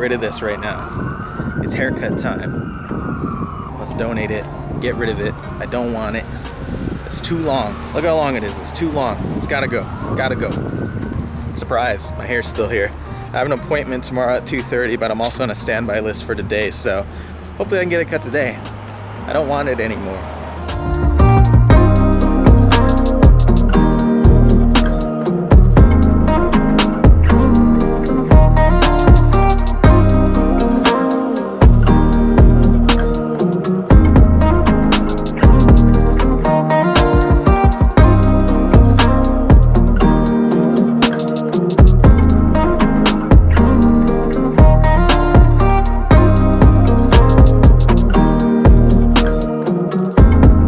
rid of this right now. It's haircut time. Let's donate it, get rid of it. I don't want it. It's too long. Look how long it is. It's too long. It's gotta go. Gotta go. Surprise, my hair's still here. I have an appointment tomorrow at 2:30, but I'm also on a standby list for today, so hopefully I can get it cut today. I don't want it anymore.